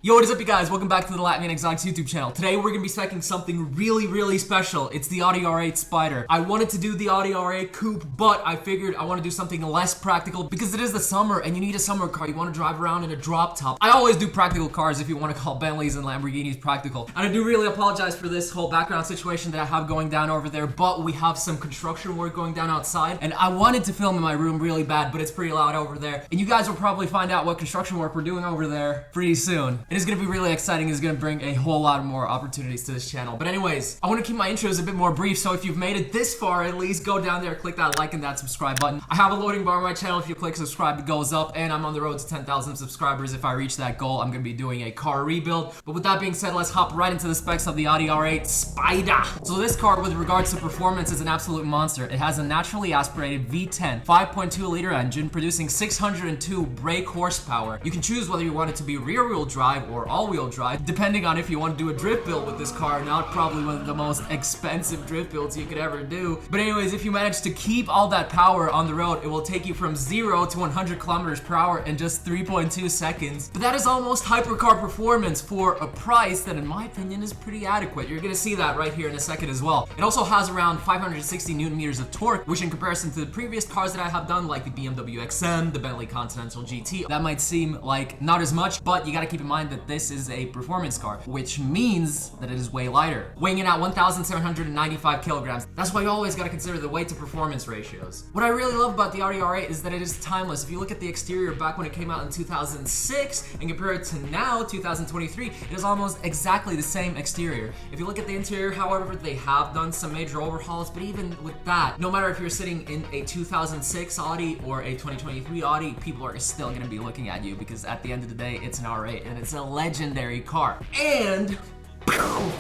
Yo, what is up, you guys? Welcome back to the Latvian Exotics YouTube channel. Today we're gonna be specing something really special. It's the Audi R8 Spider. I wanted to do the Audi R8 Coupe, but I figured I want to do something less practical because it is the summer and you need a summer car. You want to drive around in a drop top. I always do practical cars if you want to call Bentleys and Lamborghinis practical. And I do really apologize for this whole background situation that I have going down over there, but we have some construction work going down outside and I wanted to film in my room really bad, but it's pretty loud over there. And you guys will probably find out what construction work we're doing over there pretty soon. It is going to be really exciting. It's going to bring a whole lot more opportunities to this channel. But anyways, I want to keep my intros a bit more brief, so if you've made it this far, at least go down there, click that like and that subscribe button. I have a loading bar on my channel. If you click subscribe, it goes up, and I'm on the road to 10,000 subscribers. If I reach that goal, I'm going to be doing a car rebuild. But with that being said, let's hop right into the specs of the Audi R8 Spider. So this car, with regards to performance, is an absolute monster. It has a naturally aspirated V10 5.2 liter engine producing 602 brake horsepower. You can choose whether you want it to be rear wheel drive or all-wheel drive, depending on if you want to do a drift build with this car. Not probably one of the most expensive drift builds you could ever do. But anyways, if you manage to keep all that power on the road, it will take you from 0 to 100 kilometers per hour in just 3.2 seconds. But that is almost hypercar performance for a price that, in my opinion, is pretty adequate. You're gonna see that right here in a second as well. It also has around 560 Newton meters of torque, which in comparison to the previous cars that I have done, like the BMW XM, the Bentley Continental GT, that might seem like not as much, but you gotta keep in mind that this is a performance car, which means that it is way lighter, weighing in at 1,795 kilograms. That's why you always gotta consider the weight to performance ratios. What I really love about the Audi R8 is that it is timeless. If you look at the exterior back when it came out in 2006 and compare it to now, 2023, it is almost exactly the same exterior. If you look at the interior, however, they have done some major overhauls, but even with that, no matter if you're sitting in a 2006 Audi or a 2023 Audi, people are still gonna be looking at you because at the end of the day, it's an R8 and it's a legendary car. And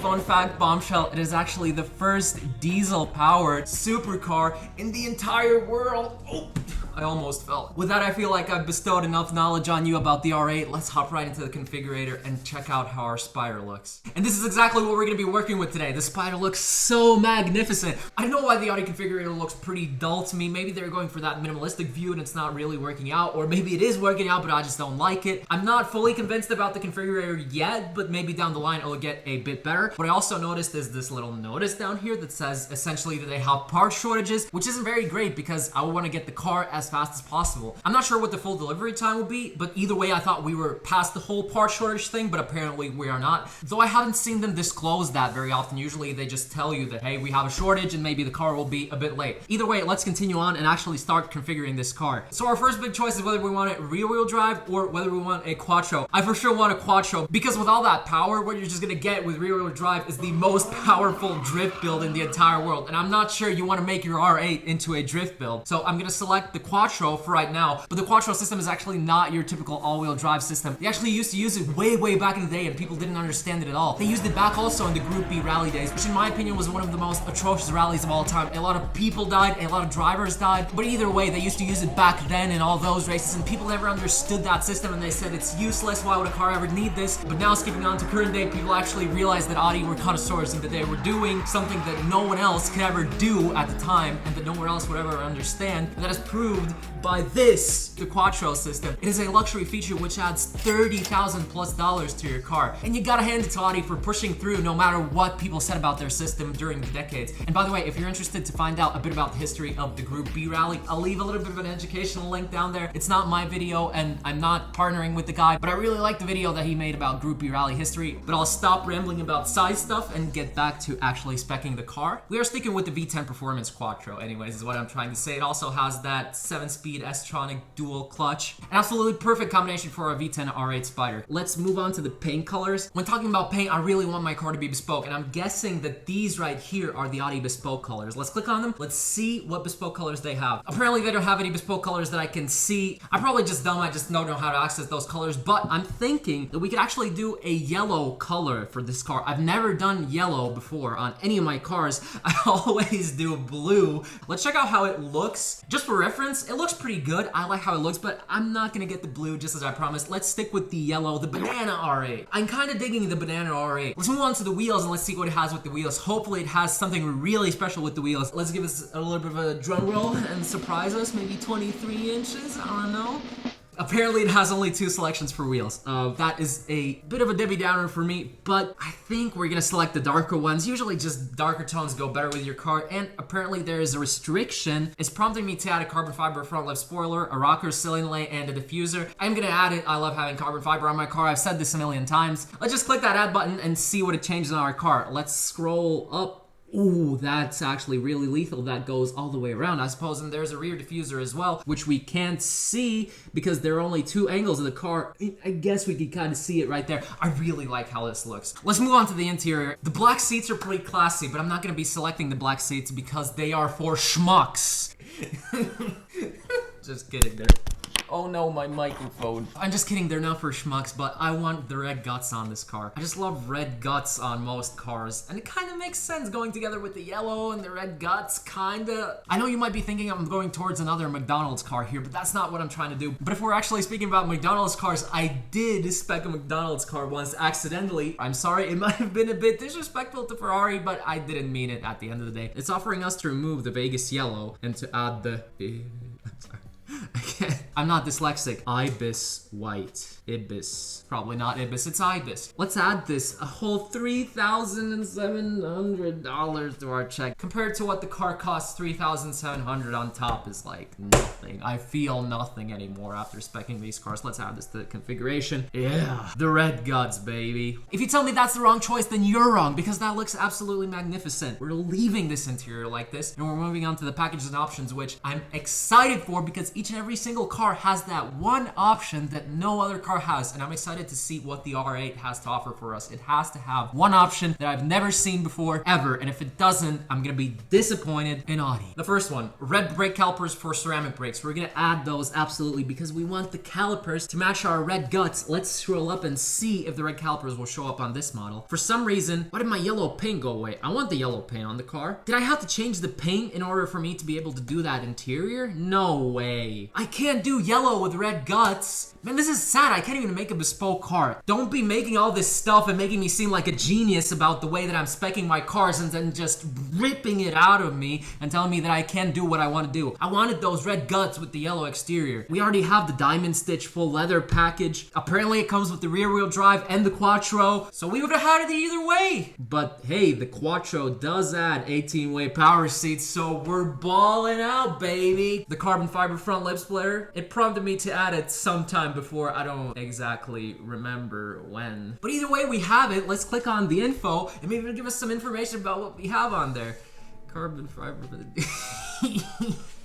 fun fact, bombshell, it is actually the first diesel-powered supercar in the entire world. Oh, I almost fell. With that, I feel like I've bestowed enough knowledge on you about the R8. Let's hop right into the configurator and check out how our Spider looks. And this is exactly what we're gonna be working with today. The Spider looks so magnificent. I don't know why the Audi configurator looks pretty dull to me. Maybe they're going for that minimalistic view and it's not really working out, or maybe it is working out, but I just don't like it. I'm not fully convinced about the configurator yet, but maybe down the line it'll get a bit better. What I also noticed is this little notice down here that says essentially that they have part shortages, which isn't very great because I want to get the car as fast as possible. I'm not sure what the full delivery time will be, but either way, I thought we were past the whole part shortage thing, but apparently we are not. Though I haven't seen them disclose that very often. Usually they just tell you that, hey, we have a shortage and maybe the car will be a bit late. Either way, let's continue on and actually start configuring this car. So our first big choice is whether we want it rear wheel drive or whether we want a quattro. I for sure want a quattro because with all that power, what you're just gonna get with rear wheel drive is the most powerful drift build in the entire world. And I'm not sure you want to make your R8 into a drift build. So I'm gonna select the quattro for right now, but the quattro system is actually not your typical all-wheel drive system. They actually used to use it way back in the day and people didn't understand it at all. They used it back also in the Group B rally days, which in my opinion was one of the most atrocious rallies of all time. A lot of people died, a lot of drivers died, but either way, they used to use it back then in all those races and people never understood that system and they said it's useless, why would a car ever need this? But now skipping on to current day, people actually realized that Audi were connoisseurs and that they were doing something that no one else could ever do at the time and that no one else would ever understand, and that is proved by this, the Quattro system. It is a luxury feature which adds $30,000+ to your car. And you gotta hand it to Audi for pushing through no matter what people said about their system during the decades. And by the way, if you're interested to find out a bit about the history of the Group B rally, I'll leave a little bit of an educational link down there. It's not my video and I'm not partnering with the guy, but I really like the video that he made about Group B rally history. But I'll stop rambling about size stuff and get back to actually speccing the car. We are sticking with the V10 Performance Quattro anyways, is what I'm trying to say. It also has that 7-speed S-tronic dual clutch. An absolutely perfect combination for a V10 R8 Spider. Let's move on to the paint colors. When talking about paint, I really want my car to be bespoke, and I'm guessing that these right here are the Audi bespoke colors. Let's click on them. Let's see what bespoke colors they have. Apparently they don't have any bespoke colors that I can see. I'm probably just dumb, I just don't know how to access those colors, but I'm thinking that we could actually do a yellow color for this car. I've never done yellow before on any of my cars. I always do blue. Let's check out how it looks. Just for reference, it looks pretty good. I like how it looks, but I'm not gonna get the blue just as I promised. Let's stick with the yellow, the banana R8. I'm kind of digging the banana R8. Let's move on to the wheels and let's see what it has with the wheels. Hopefully it has something really special with the wheels. Let's give us a little bit of a drum roll and surprise us. Maybe 23 inches, I don't know. Apparently it has only 2 selections for wheels. That is a bit of a Debbie Downer for me, but I think we're gonna select the darker ones. Usually just darker tones go better with your car, and apparently there is a restriction. It's prompting me to add a carbon fiber front left spoiler, a rocker, ceiling light, and a diffuser. I'm gonna add it. I love having carbon fiber on my car. I've said this a million times. Let's just click that add button and see what it changes on our car. Let's scroll up. Ooh, that's actually really lethal. That goes all the way around, I suppose. And there's a rear diffuser as well, which we can't see because there are only 2 angles of the car. I guess we can kind of see it right there. I really like how this looks. Let's move on to the interior. The black seats are pretty classy, but I'm not going to be selecting the black seats because they are for schmucks. Just kidding there. Oh no, my microphone. I'm just kidding, they're not for schmucks, but I want the red guts on this car. I just love red guts on most cars, and it kind of makes sense going together with the yellow and the red guts, kinda. I know you might be thinking I'm going towards another McDonald's car here, but that's not what I'm trying to do. But if we're actually speaking about McDonald's cars, I did spec a McDonald's car once accidentally. I'm sorry, it might have been a bit disrespectful to Ferrari, but I didn't mean it at the end of the day. It's offering us to remove the Vegas yellow and to add the... I'm sorry. I'm not dyslexic. Ibis white. Ibis. Probably not Ibis, it's Ibis. Let's add this, a whole $3,700 to our check. Compared to what the car costs, $3,700 on top is like nothing. I feel nothing anymore after speccing these cars. Let's add this to the configuration. Yeah, the red guts, baby. If you tell me that's the wrong choice, then you're wrong, because that looks absolutely magnificent. We're leaving this interior like this, and we're moving on to the packages and options, which I'm excited for because each and every single car has that one option that no other car has, and I'm excited to see what the R8 has to offer for us. It has to have one option that I've never seen before, ever, and if it doesn't, I'm gonna be disappointed in Audi. The first one, red brake calipers for ceramic brakes. We're gonna add those absolutely because we want the calipers to match our red guts. Let's scroll up and see if the red calipers will show up on this model. For some reason, why did my yellow paint go away? I want the yellow paint on the car. Did I have to change the paint in order for me to be able to do that interior? No way. I can't do yellow with red guts. Man, this is sad. I can't even make a bespoke car. Don't be making all this stuff and making me seem like a genius about the way that I'm speccing my cars and then just ripping it out of me and telling me that I can't do what I want to do. I wanted those red guts with the yellow exterior. We already have the diamond stitch full leather package. Apparently it comes with the rear wheel drive and the Quattro, so we would have had it either way. But hey, the Quattro does add 18-way power seats, so we're balling out, baby. The carbon fiber front lip splitter, it prompted me to add it sometime before. I don't exactly remember when. But either way, we have it. Let's click on the info and maybe it'll give us some information about what we have on there. Carbon fiber for the...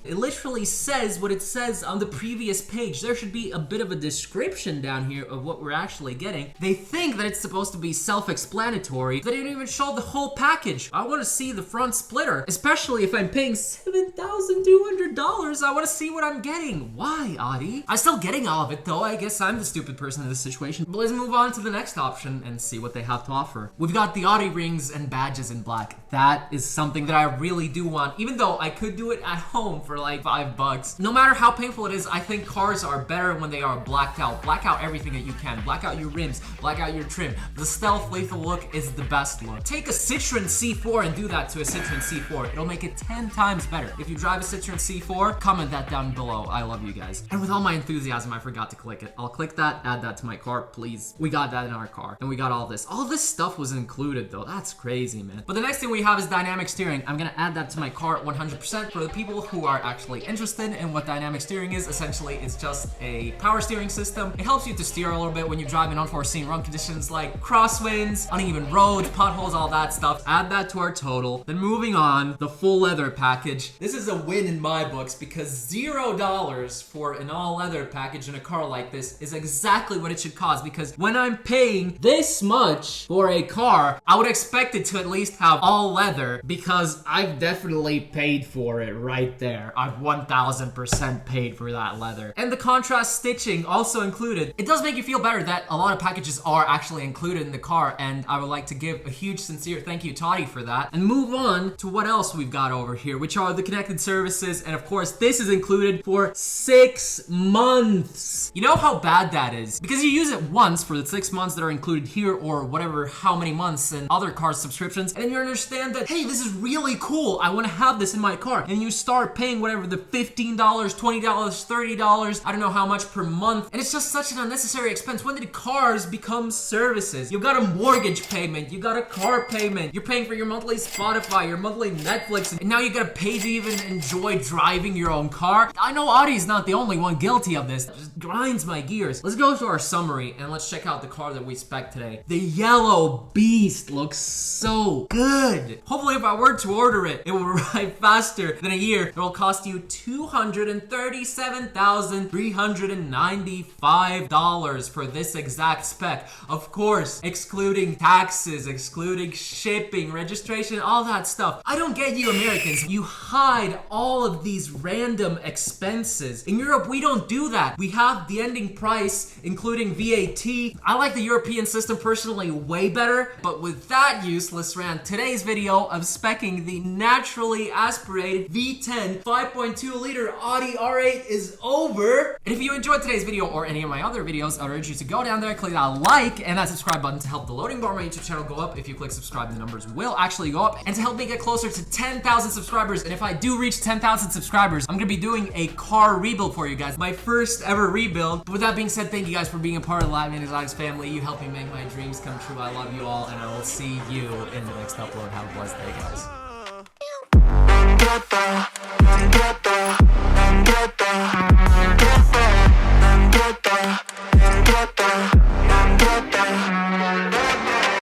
It literally says what it says on the previous page. There should be a bit of a description down here of what we're actually getting. They think that it's supposed to be self-explanatory. They didn't even show the whole package. I want to see the front splitter, especially if I'm paying $7,200. I want to see what I'm getting. Why, Audi? I'm still getting all of it though. I guess I'm the stupid person in this situation. But let's move on to the next option and see what they have to offer. We've got the Audi rings and badges in black. That is something that I really do want, even though I could do it at home for like $5. No matter how painful it is, I think cars are better when they are blacked out. Black out everything that you can. Black out your rims, black out your trim. The stealth lethal look is the best look. Take a Citroen C4 and do that to a Citroen C4. It'll make it 10 times better. If you drive a Citroen C4, comment that down below. I love you guys. And with all my enthusiasm, I forgot to click it. I'll click that, add that to my cart, please. We got that in our car. And we got all this. All this stuff was included though. That's crazy, man. But the next thing we have is dynamic steering. I'm gonna add that to my cart 100% for the people who are actually interested in what dynamic steering is. Essentially, it's just a power steering system. It helps you to steer a little bit when you drive in unforeseen road conditions like crosswinds, uneven roads, potholes, all that stuff. Add that to our total. Then moving on, the full leather package. This is a win in my books because $0 for an all leather package in a car like this is exactly what it should cost, because when I'm paying this much for a car, I would expect it to at least have all leather, because I've definitely paid for it right there. I've 1000% paid for that leather. And the contrast stitching also included. It does make you feel better that a lot of packages are actually included in the car, and I would like to give a huge sincere thank you to Audi for that. And move on to what else we've got over here, which are the connected services, and of course this is included for 6 months. You know how bad that is? Because you use it once for the 6 months that are included here, or whatever, how many months in other car subscriptions, and then you understand that, hey, this is really cool, I want to have this in my car, and you start paying paying whatever, the $15, $20, $30, I don't know how much per month. And it's just such an unnecessary expense. When did cars become services? You've got a mortgage payment, you got a car payment, you're paying for your monthly Spotify, your monthly Netflix, and now you gotta pay to even enjoy driving your own car. I know Audi's not the only one guilty of this. It just grinds my gears. Let's go to our summary and let's check out the car that we spec today. The yellow beast looks so good. Hopefully if I were to order it, it will arrive faster than a year. It'll cost you $237,395 for this exact spec. Of course, excluding taxes, excluding shipping, registration, all that stuff. I don't get you Americans. You hide all of these random expenses. In Europe, we don't do that. We have the ending price, including VAT. I like the European system personally way better, but with that useless rant, today's video of speccing the naturally aspirated V10 5.2 liter Audi R8 is over. And if you enjoyed today's video or any of my other videos, I would urge you to go down there, click that like and that subscribe button to help the loading bar on my YouTube channel go up. If you click subscribe, the numbers will actually go up, and to help me get closer to 10,000 subscribers. And if I do reach 10,000 subscribers, I'm gonna be doing a car rebuild for you guys, my first ever rebuild. But with that being said, thank you guys for being a part of the Latvian Exotics family. You help me make my dreams come true. I love you all, and I will see you in the next upload. Have a blessed day, guys.